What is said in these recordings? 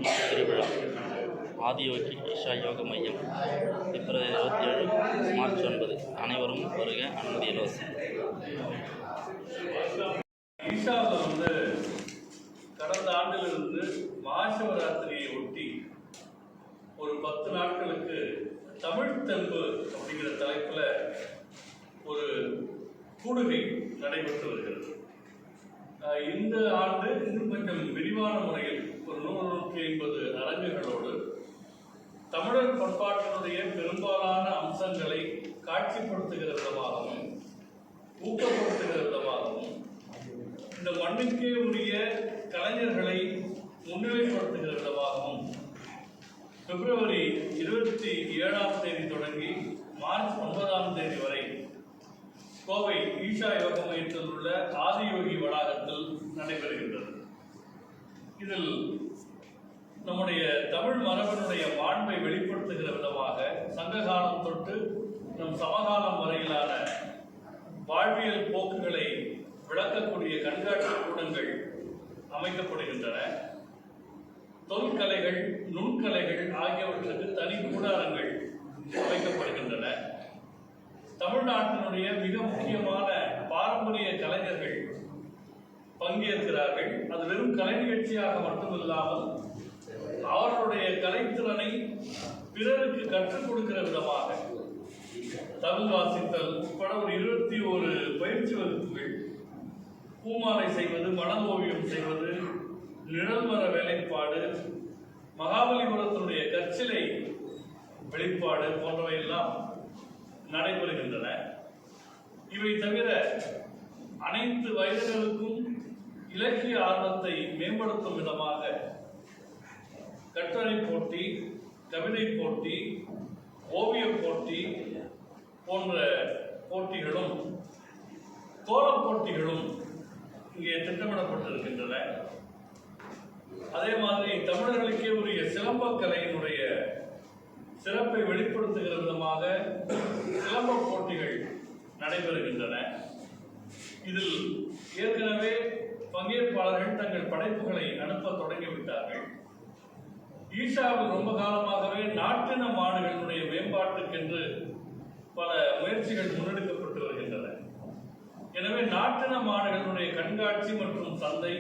தமிழ் திருவிழா ஆதியோகி ஈஷா யோக மையம் பிப்ரவரி 27 மார்ச் 9 அனைவரும் வருக. அனுமதி இலவசம். ஈஷாவில் கடந்த ஆண்டிலிருந்து மகாசிவராத்திரியை ஒட்டி ஒரு 10 நாட்களுக்கு தமிழ் தெம்பு அப்படிங்கிற தலைப்பில் ஒரு கூடுகை நடைபெற்று வருகிறது. இந்த ஆண்டு இன்னும் கொஞ்சம் விரிவான முறையில் ஒரு 150 அரங்குகளோடு தமிழர் பண்பாட்டினுடைய பெரும்பாலான அம்சங்களை காட்சிப்படுத்துகிற விதமாகவும் ஊக்கப்படுத்துகிற விதமாகவும் இந்த மண்ணுக்கே உரிய கலைஞர்களை முன்னிலைப்படுத்துகிற விதமாகவும் பிப்ரவரி 27ஆம் தேதி தொடங்கி மார்ச் 9ஆம் தேதி வரை கோவை ஈஷா யோக மையத்தில் உள்ள ஆதியோகி வளாகத்தில் நடைபெறுகின்றது. இதில் நம்முடைய தமிழ் மரபினுடைய மாண்பை வெளிப்படுத்துகிற விதமாக சங்ககாலம் தொட்டு நம் சமகாலம் வரையிலான வாழ்வியல் போக்குகளை விளக்கக்கூடிய கண்காட்சி கூடங்கள் அமைக்கப்படுகின்றன. தொல்கலைகள், நுண்கலைகள் ஆகியவற்றுக்கு தனி கூடாரங்கள் அமைக்கப்படுகின்றன. தமிழ்நாட்டினுடைய மிக முக்கியமான பாரம்பரிய கலைஞர்கள் பங்கேற்கிறார்கள். அது வெறும் கலை நிகழ்ச்சியாக மட்டுமில்லாமல் அவர்களுடைய கலைத்திறனை பிறருக்கு கற்றுக் கொடுக்கிற விதமாக தவில் வாசித்தல் உட்பட ஒரு 21 பயிற்சி வகுப்புகள், பூமாலை செய்வது, மணல் ஓவியம் செய்வது, நிழல்மர வேலைப்பாடு, மகாபலிபுரத்தினுடைய கற்சிலை வெளிப்பாடு போன்றவையெல்லாம் நடைபெறுகின்றன. இவை தவிர அனைத்து வயதினருக்கும் இலக்கிய ஆர்வத்தை மேம்படுத்தும் விதமாக கட்டுரை போட்டி, கவிதை போட்டி, ஓவியப் போட்டி போன்ற போட்டிகளும் கோலப் போட்டிகளும் இங்கே திட்டமிடப்பட்டிருக்கின்றன. அதே மாதிரி தமிழர்களுக்கே உரிய சிலம்பக்கலையினுடைய சிறப்பை வெளிப்படுத்துகிற விதமாக சிலம்ப போட்டிகள் நடைபெறுகின்றன. இதில் ஏற்கனவே பங்கேற்பாளர்கள் தங்கள் படைப்புகளை அனுப்ப தொடங்கிவிட்டார்கள். ஈஷாவில் ரொம்ப காலமாகவே நாட்டின மாடுகளினுடைய மேம்பாட்டுக்கென்று பல முயற்சிகள் முன்னெடுக்கப்பட்டு வருகின்றன. எனவே நாட்டின மாடுகளினுடைய கண்காட்சி மற்றும் சந்தை,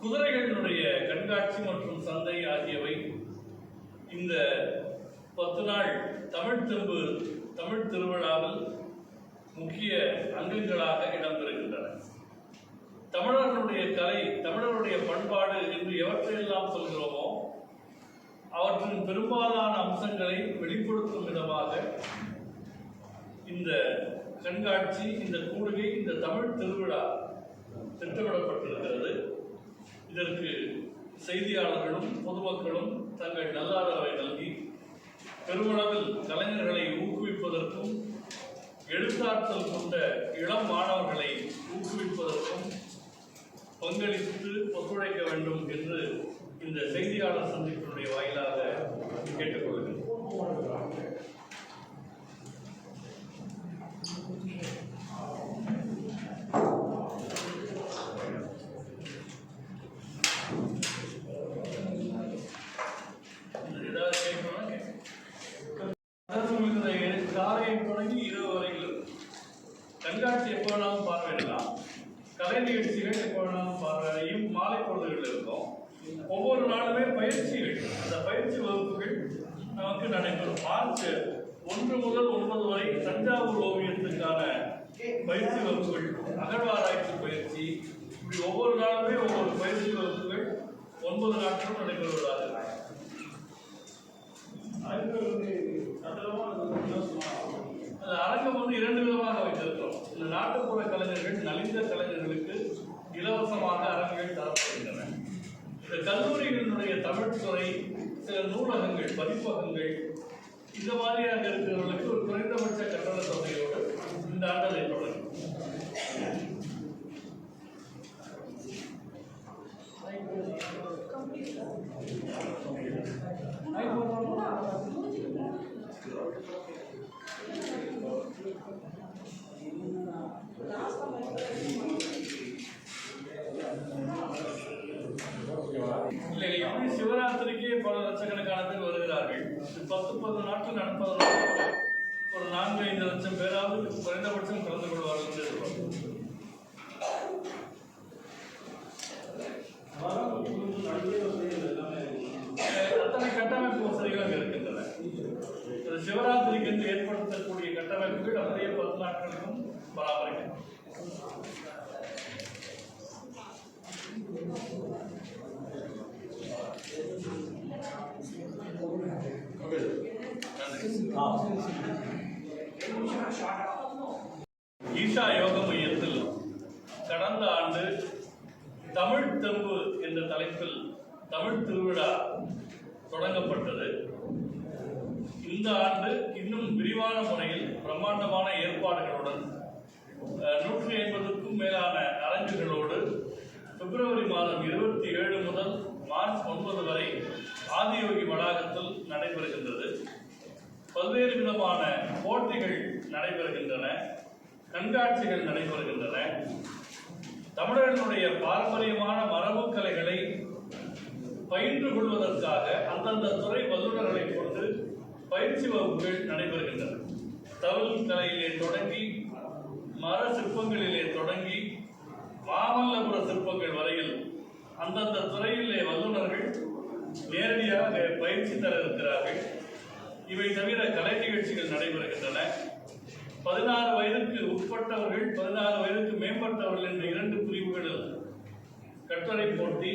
குதிரைகளினுடைய கண்காட்சி மற்றும் சந்தை ஆகியவை இந்த 10 நாள் தமிழ் தெம்பு தமிழ் திருவிழாவில் முக்கிய அங்கங்களாக இடம்பெறுகின்றன. தமிழர்களுடைய கலை, தமிழருடைய பண்பாடு என்று எவற்றையெல்லாம் சொல்கிறோமோ அவற்றின் பெரும்பாலான அம்சங்களை வெளிப்படுத்தும் விதமாக இந்த கண்காட்சி, இந்த கூடுகை, இந்த தமிழ் திருவிழா திட்டமிடப்பட்டிருக்கிறது. இதற்கு செய்தியாளர்களும் பொதுமக்களும் தங்கள் நல்லாதரவை நல்கி பெருமளவில் கலைஞர்களை ஊக்குவிப்பதற்கும் எழுத்தாற்றல் கொண்ட இளம் மாணவர்களை ஊக்குவிப்பதற்கும் பங்களித்து ஒத்துழைக்க வேண்டும் என்று இந்த செய்தியாளர் சந்திப்பினுடைய வாயிலாக கேட்டுக்கொள்கிறேன். காலையை தொடங்கி இரவு வரையில் கண்காட்சி எப்போ வேணாலும் பார்வையிடலாம். கலை நிகழ்ச்சிகள் எப்போ வேணாலும் பார்வையும் மாலை பொழுதுகள் இருக்கும். ஒவ்வொரு நாளுமே பயிற்சிகள், அந்த பயிற்சி வகுப்புகள் நமக்கு நடைபெறும். மார்ச் 1 முதல் 9 வரை தஞ்சாவூர் ஓவியத்துக்கான பயிற்சி வகுப்புகள், அகழ்வாராய்ச்சி பயிற்சி, இப்படி ஒவ்வொரு நாளுமே ஒவ்வொரு பயிற்சி வகுப்புகள் 9 நாட்களும் நடைபெறுவதாக. அரங்கம் 2 விதமாக வைத்திருக்கிறோம். இந்த நாட்டுப்புற கலைஞர்கள், நலிந்த கலைஞர்களுக்கு இலவசமாக அரங்குகள் தரப்படுகின்றன. இந்த கல்லூரிகளினுடைய தமிழ்துறை, சில நூலகங்கள், பதிப்பகங்கள், இந்த மாதிரியாக இருக்கிறவர்களுக்கு ஒரு குறைந்தபட்ச கட்டண தொகையோடு இந்த ஆண்டதை தொடரும். இல்லை, எப்படி சிவராத்திரிக்கே பல லட்சக்கணக்கான பேர் வருகிறார்கள். 10 நாட்கள் நடப்பதனால் ஒரு 4-5 லட்சம் பேராவது குறைந்தபட்சம் கலந்து கொள்வார்கள் என்று எதிர்பார்க்கிறோம். அத்தனை கட்டமைப்பு வசதிகள் அங்கே இருக்கின்றன. சிவராத்திரிக்கு என்று ஏற்படுத்தக்கூடிய கட்டமைப்புகள் அப்படியே 10 நாட்களுக்கும் பராமரிக்கும். ஈஷா யோக மையத்தில் கடந்த ஆண்டு தமிழ் தெம்பு என்ற தலைப்பில் தமிழ் திருவிழா தொடங்கப்பட்டது. இந்த ஆண்டு இன்னும் விரிவான முறையில் பிரம்மாண்டமான ஏற்பாடுகளுடன் 150க்கும் மேலான அரங்குகளோடு பிப்ரவரி மாதம் 27 முதல் மார்ச் 9 வரை ஆதியோகி வளாகத்தில் நடைபெறுகின்றது. பல்வேறு விதமான போட்டிகள் நடைபெறுகின்றன, கண்காட்சிகள் நடைபெறுகின்றன. தமிழர்களுடைய பாரம்பரியமான மரபு கலைகளை பயின்று கொள்வதற்காக அந்தந்த துறை வல்லுநர்களை கொண்டு பயிற்சி வகுப்புகள் நடைபெறுகின்றன. தவில் கலையிலே தொடங்கி, மர சிற்பங்களிலே தொடங்கி, மாமல்லபுர சிற்பங்கள் வரையில் அந்தந்த துறையிலே வல்லுநர்கள் நேரடியாக பயிற்சி தர இருக்கிறார்கள். இவை தவிர கலை நிகழ்ச்சிகள் நடைபெறுகின்றன. 16 வயதுக்கு உட்பட்டவர்கள், 16 வயதுக்கு மேம்பட்டவர்கள் என்ற 2 பிரிவுகளில் கட்டுரை போட்டி,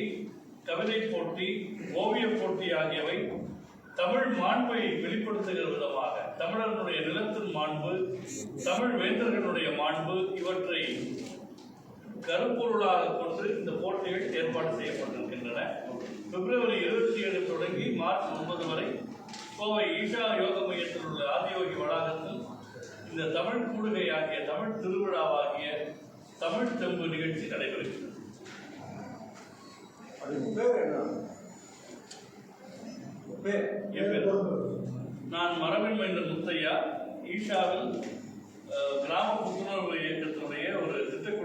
கவிதை போட்டி, ஓவிய போட்டி ஆகியவை தமிழ் மாண்பை வெளிப்படுத்துகிற விதமாக, தமிழர்களுடைய நிலத்தின் மாண்பு, தமிழ் வேந்தர்களுடைய மாண்பு, இவற்றை கருப்பொருளாக கொண்டு இந்த போட்டிகள் ஏற்பாடு செய்யப்பட்டிருக்கின்றன. பிப்ரவரி 27 தொடங்கி மார்ச் 9 வரை கோவை ஈஷா யோக மையத்தில் உள்ள ஆதியோகி வளாகத்தில் இந்த தமிழ் கூடுகை ஆகிய தமிழ் திருவிழாவாகிய தமிழ் தெம்பு நிகழ்ச்சி நடைபெறுகிறது. நான் மரபின் மைந்தன் முத்தையா, ஈஷாவில் கிராம புத்துணர்வு இயக்கத்தினுடைய ஒரு திட்டக்குழு